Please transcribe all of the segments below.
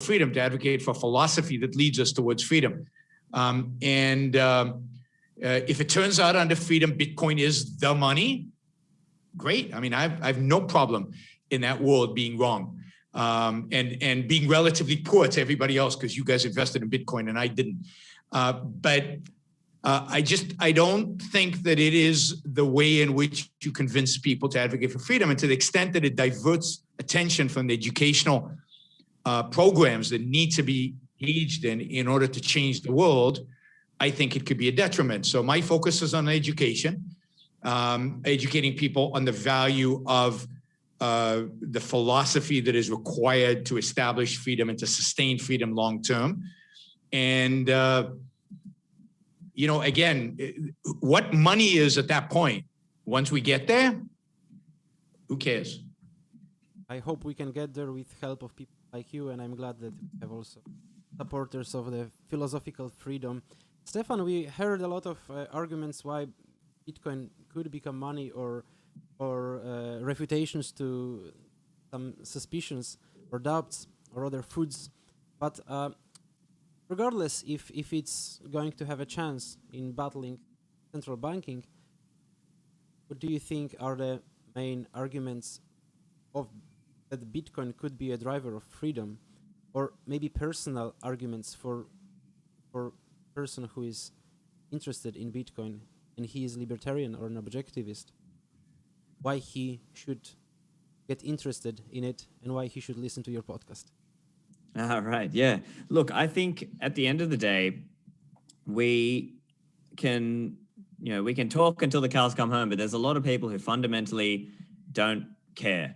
freedom, to advocate for philosophy that leads us towards freedom. If it turns out under freedom, Bitcoin is the money, great. I mean, I have no problem in that world being wrong and being relatively poor to everybody else because you guys invested in Bitcoin and I didn't. I don't think that it is the way in which you convince people to advocate for freedom. And to the extent that it diverts attention from the educational programs that need to be engaged in order to change the world, I think it could be a detriment. So my focus is on education, educating people on the value of the philosophy that is required to establish freedom and to sustain freedom long term. And again, what money is at that point, once we get there, who cares? I hope we can get there with help of people like you, and I'm glad that we have also supporters of the philosophical freedom. Stephan, we heard a lot of arguments why Bitcoin could become money or refutations to some suspicions or doubts or other foods. But regardless if it's going to have a chance in battling central banking, what do you think are the main arguments of that Bitcoin could be a driver of freedom, or maybe personal arguments for person who is interested in Bitcoin and he is libertarian or an objectivist, why he should get interested in it and why he should listen to your podcast? All right. Yeah. Look, I think at the end of the day, we can talk until the cows come home, but there's a lot of people who fundamentally don't care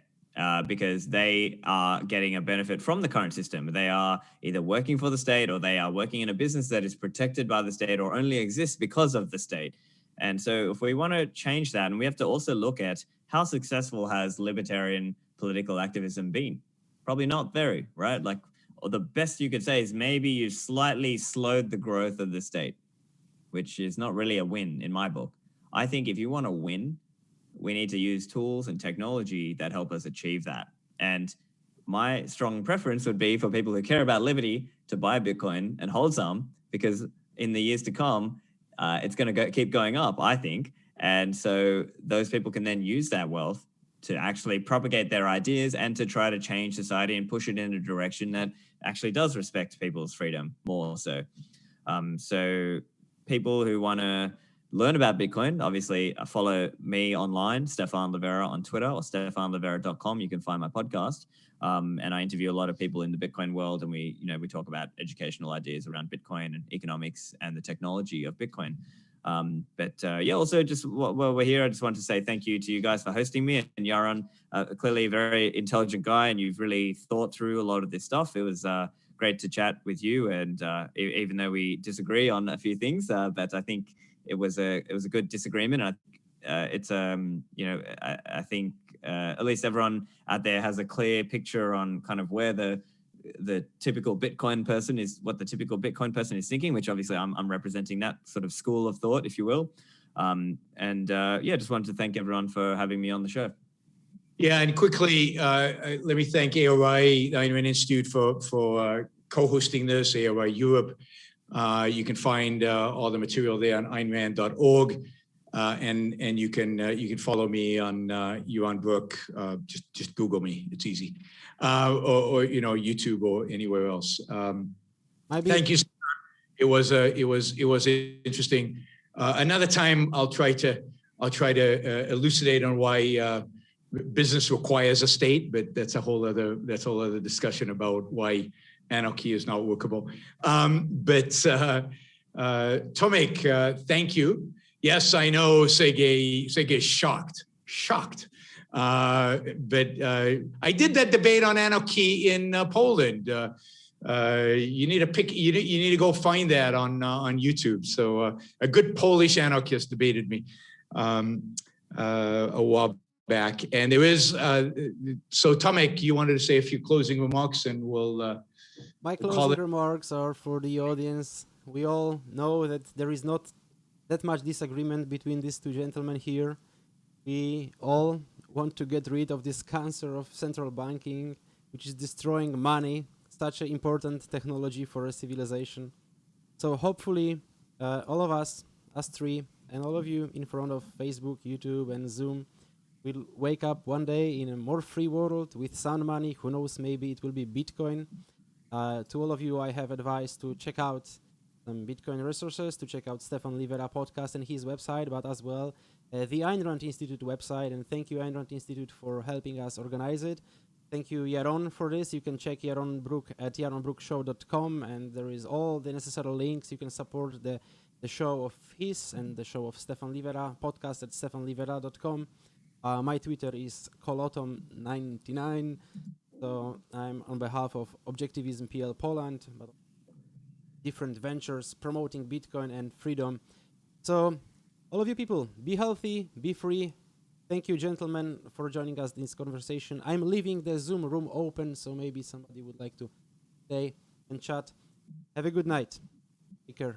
because they are getting a benefit from the current system. They are either working for the state or they are working in a business that is protected by the state or only exists because of the state. And so if we want to change that, and we have to also look at how successful has libertarian political activism been? Probably not very, right? Like, or the best you could say is maybe you slightly slowed the growth of the state, which is not really a win in my book. I think if you want to win, we need to use tools and technology that help us achieve that. And my strong preference would be for people who care about liberty to buy Bitcoin and hold some, because in the years to come, it's going to keep going up, I think. And so those people can then use that wealth to actually propagate their ideas and to try to change society and push it in a direction that actually does respect people's freedom more so. So people who want to learn about Bitcoin, obviously follow me online, Stephan Livera on Twitter or stephanlivera.com. You can find my podcast. And I interview a lot of people in the Bitcoin world, and we talk about educational ideas around Bitcoin and economics and the technology of Bitcoin. Also just while we're here, I just want to say thank you to you guys for hosting me. And Yaron, clearly a very intelligent guy, and you've really thought through a lot of this stuff. It was great to chat with you, and even though we disagree on a few things, but I think it was a good disagreement. I think at least everyone out there has a clear picture on kind of where the typical Bitcoin person is, what the typical Bitcoin person is thinking, which obviously I'm representing that sort of school of thought, if you will. Just wanted to thank everyone for having me on the show. Yeah, and quickly, let me thank AOI, the Ayn Rand Institute, for co-hosting this, AOI Europe. You can find all the material there on aynrand.org. And you can follow me on Yaron Brook. Just Google me; it's easy, or YouTube or anywhere else. Thank you. It was interesting. Another time, I'll try to elucidate on why business requires a state, but that's a whole other discussion about why anarchy is not workable. Tomek, thank you. Yes, I know Sergey is shocked. But I did that debate on anarchy in Poland. You need to go find that on YouTube. So a good Polish anarchist debated me a while back. And there is, so Tomek, you wanted to say a few closing remarks, and we'll My closing remarks are for the audience. We all know that there is not that much disagreement between these two gentlemen here. We all want to get rid of this cancer of central banking, which is destroying money, such an important technology for a civilization. So hopefully, all of us three, and all of you in front of Facebook, YouTube, and Zoom, will wake up one day in a more free world with sound money. Who knows, maybe it will be Bitcoin. To all of you, I have advised to check out some Bitcoin resources, to check out Stephan Livera podcast and his website, but as well the Ayn Rand Institute website. And thank you, Ayn Rand Institute, for helping us organize it. Thank you, Yaron, for this. You can check Yaron Brook at yaronbrookshow.com, and there is all the necessary links. You can support the show of his and the show of Stephan Livera podcast at stephanlivera.com. My Twitter is kolotom99. So I'm on behalf of Objectivism PL Poland, but different ventures promoting Bitcoin and freedom. So all of you people, be healthy, be free. Thank you, gentlemen, for joining us in this conversation. I'm leaving the Zoom room open, so maybe somebody would like to stay and chat. Have a good night. Take care.